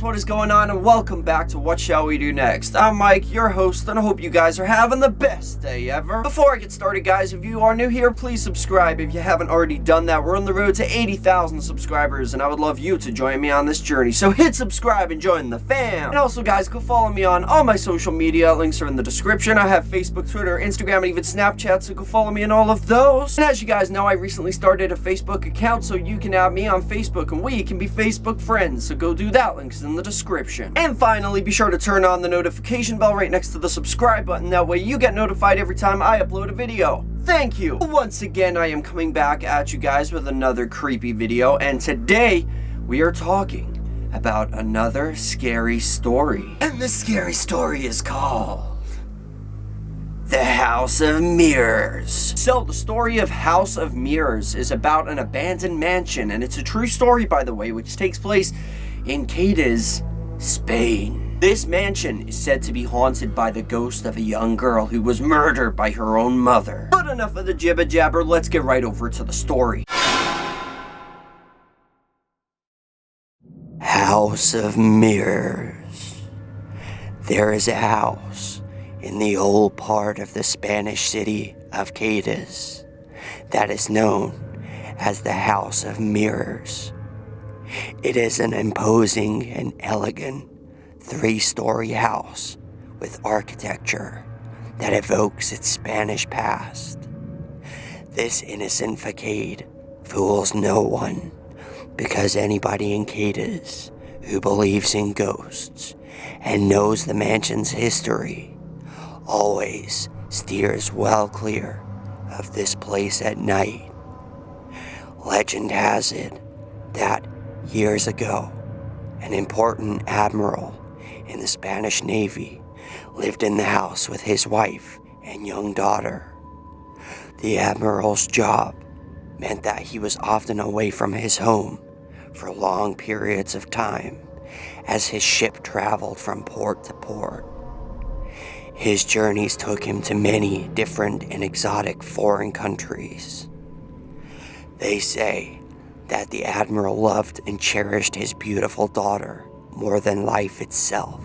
what is going on, and welcome back to What Shall We Do Next. I'm Mike, your host, and I hope you guys are having the best day ever. Before I get started, guys, if you are new here, please subscribe if you haven't already done that. We're on the road to 80,000 subscribers, and I would love you to join me on this journey. So hit subscribe and join the fam. And also, guys, go follow me on all my social media. Links are in the description. I have Facebook, Twitter, Instagram, and even Snapchat, so go follow me on all of those. And as you guys know, I recently started a Facebook account, so you can add me on Facebook, and we can be Facebook friends. So go do that. Links in the description. And finally, be sure to turn on the notification bell right next to the subscribe button. That way you get notified every time I upload a video. Thank you! Once again, I am coming back at you guys with another creepy video, and today we are talking about another scary story. And this scary story is called The House of Mirrors. So, the story of House of Mirrors is about an abandoned mansion, and it's a true story, by the way, which takes place in Cadiz, Spain. This mansion is said to be haunted by the ghost of a young girl who was murdered by her own mother. But enough of the jibber jabber, let's get right over to the story. House of Mirrors. There is a house in the old part of the Spanish city of Cadiz that is known as the House of Mirrors. It is an imposing and elegant 3-story house with architecture that evokes its Spanish past. This innocent facade fools no one, because anybody in Cadiz who believes in ghosts and knows the mansion's history always steers well clear of this place at night. Legend has it that years ago, an important admiral in the Spanish Navy lived in the house with his wife and young daughter. The admiral's job meant that he was often away from his home for long periods of time as his ship traveled from port to port. His journeys took him to many different and exotic foreign countries. They say that the admiral loved and cherished his beautiful daughter more than life itself.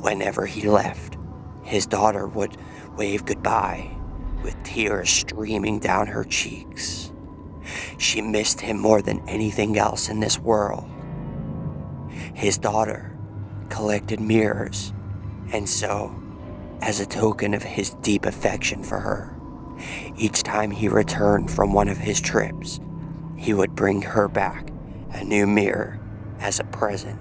Whenever he left, his daughter would wave goodbye with tears streaming down her cheeks. She missed him more than anything else in this world. His daughter collected mirrors, and so, as a token of his deep affection for her, each time he returned from one of his trips, he would bring her back a new mirror as a present.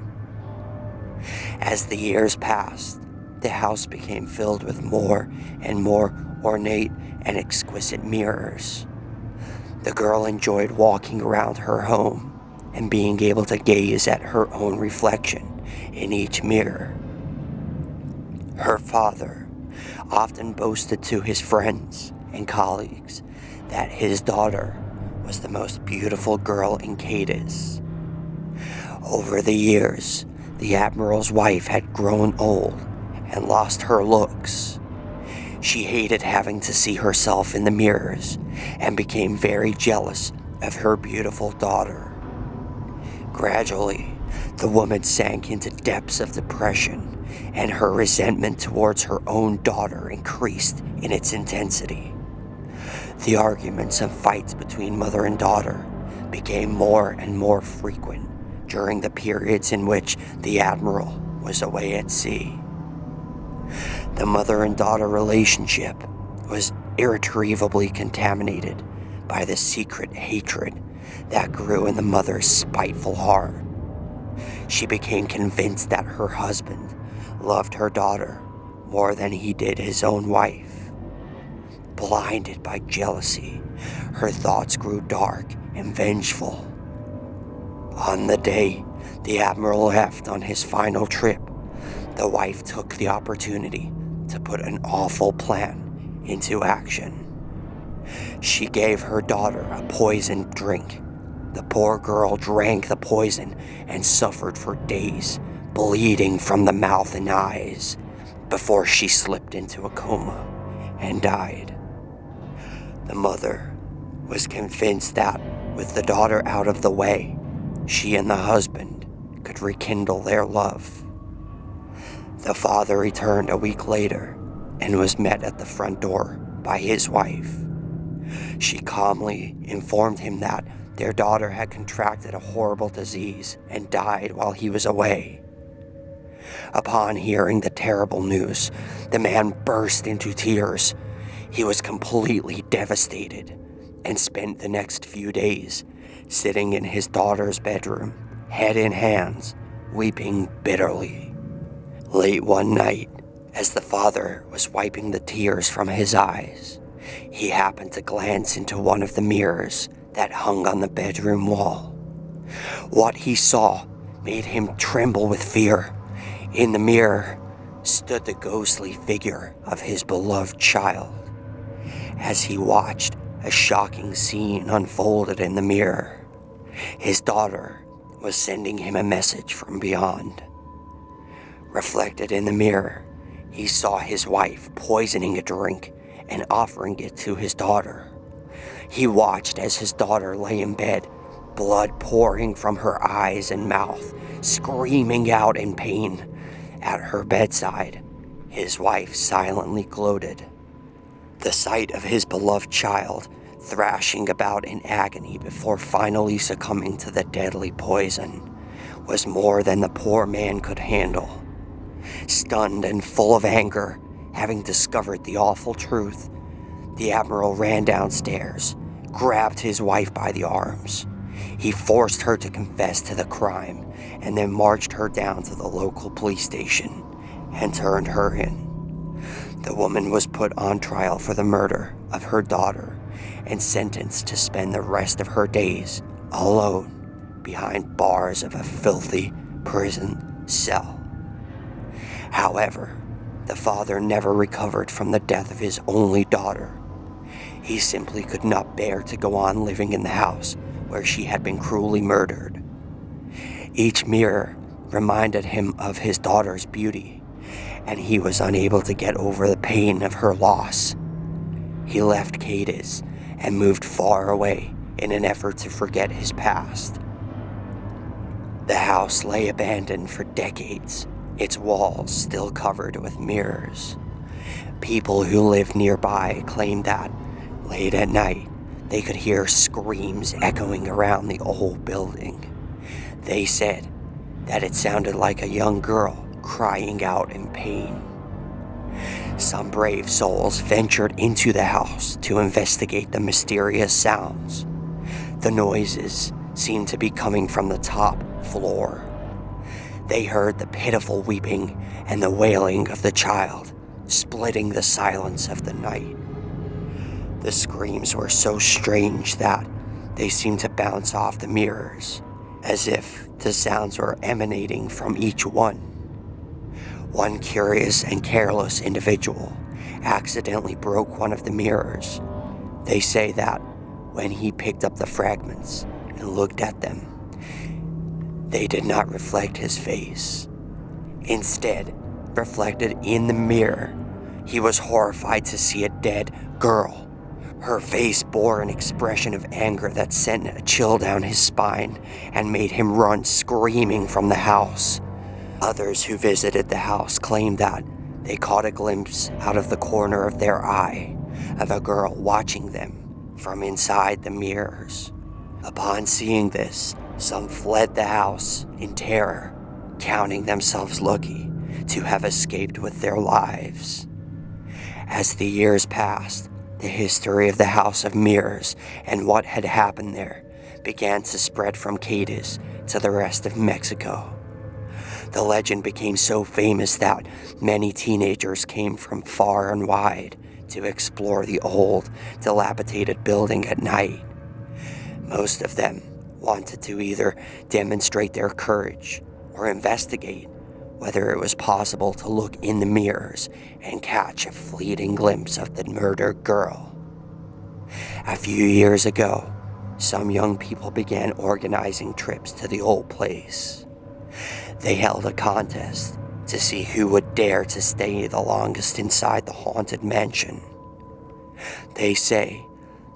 As the years passed, the house became filled with more and more ornate and exquisite mirrors. The girl enjoyed walking around her home and being able to gaze at her own reflection in each mirror. Her father often boasted to his friends and colleagues that his daughter was the most beautiful girl in Cadiz. Over the years, the admiral's wife had grown old and lost her looks. She hated having to see herself in the mirrors and became very jealous of her beautiful daughter. Gradually, the woman sank into depths of depression, and her resentment towards her own daughter increased in its intensity. The arguments and fights between mother and daughter became more and more frequent during the periods in which the admiral was away at sea. The mother and daughter relationship was irretrievably contaminated by the secret hatred that grew in the mother's spiteful heart. She became convinced that her husband loved her daughter more than he did his own wife. Blinded by jealousy, her thoughts grew dark and vengeful. On the day the admiral left on his final trip, the wife took the opportunity to put an awful plan into action. She gave her daughter a poisoned drink. The poor girl drank the poison and suffered for days, bleeding from the mouth and eyes, before she slipped into a coma and died. The mother was convinced that, with the daughter out of the way, she and the husband could could rekindle their love. The father returned a week later and was met at the front door by his wife. She calmly informed him that their daughter had contracted a horrible disease and died while he was away. Upon hearing the terrible news, the man burst into tears. He was completely devastated and spent the next few days sitting in his daughter's bedroom, head in hands, weeping bitterly. Late one night, as the father was wiping the tears from his eyes, he happened to glance into one of the mirrors that hung on the bedroom wall. What he saw made him tremble with fear. In the mirror stood the ghostly figure of his beloved child. As he watched, a shocking scene unfolded in the mirror. His daughter was sending him a message from beyond. Reflected in the mirror, he saw his wife poisoning a drink and offering it to his daughter. He watched as his daughter lay in bed, blood pouring from her eyes and mouth, screaming out in pain. At her bedside, his wife silently gloated. The sight of his beloved child thrashing about in agony before finally succumbing to the deadly poison was more than the poor man could handle. Stunned and full of anger, having discovered the awful truth, the Admiral ran downstairs, grabbed his wife by the arms. He forced her to confess to the crime and then marched her down to the local police station and turned her in. The woman was put on trial for the murder of her daughter and sentenced to spend the rest of her days alone behind bars of a filthy prison cell. However, the father never recovered from the death of his only daughter. He simply could not bear to go on living in the house where she had been cruelly murdered. Each mirror reminded him of his daughter's beauty, and he was unable to get over the pain of her loss. He left Cadiz and moved far away in an effort to forget his past. The house lay abandoned for decades, its walls still covered with mirrors. People who lived nearby claimed that, late at night, they could hear screams echoing around the old building. They said that it sounded like a young girl crying out in pain. Some brave souls ventured into the house to investigate the mysterious sounds. The noises seemed to be coming from the top floor. They heard the pitiful weeping and the wailing of the child, splitting the silence of the night. The screams were so strange that they seemed to bounce off the mirrors, as if the sounds were emanating from each one. One curious and careless individual accidentally broke one of the mirrors. They say that when he picked up the fragments and looked at them, they did not reflect his face. Instead, reflected in the mirror, he was horrified to see a dead girl. Her face bore an expression of anger that sent a chill down his spine and made him run screaming from the house. Others who visited the house claimed that they caught a glimpse out of the corner of their eye of a girl watching them from inside the mirrors. Upon seeing this, some fled the house in terror, counting themselves lucky to have escaped with their lives. As the years passed, the history of the House of Mirrors and what had happened there began to spread from Cadiz to the rest of Mexico. The legend became so famous that many teenagers came from far and wide to explore the old, dilapidated building at night. Most of them wanted to either demonstrate their courage or investigate whether it was possible to look in the mirrors and catch a fleeting glimpse of the murdered girl. A few years ago, some young people began organizing trips to the old place. They held a contest to see who would dare to stay the longest inside the haunted mansion. They say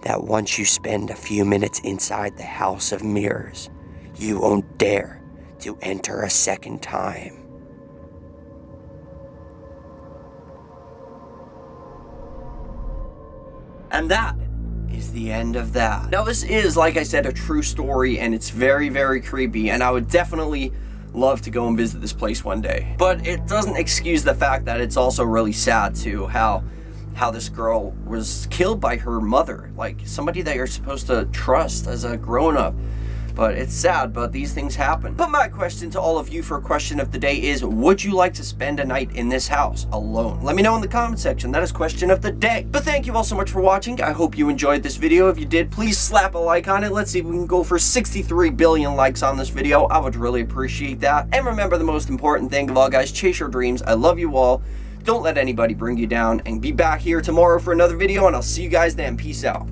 that once you spend a few minutes inside the House of Mirrors, you won't dare to enter a second time. And that is the end of that. Now, this is, like I said, a true story, and it's very, very creepy, and I would definitely love to go and visit this place one day. But it doesn't excuse the fact that it's also really sad, too, how this girl was killed by her mother, like somebody that you're supposed to trust as a grown-up. But it's sad, but these things happen. But my question to all of you for a question of the day is, would you like to spend a night in this house alone? Let me know in the comment section. That is question of the day. But thank you all so much for watching. I hope you enjoyed this video. If you did, please slap a like on it. Let's see if we can go for 63 billion likes on this video. I would really appreciate that. And remember the most important thing of all, guys, chase your dreams. I love you all. Don't let anybody bring you down, and be back here tomorrow for another video, and I'll see you guys then. Peace out.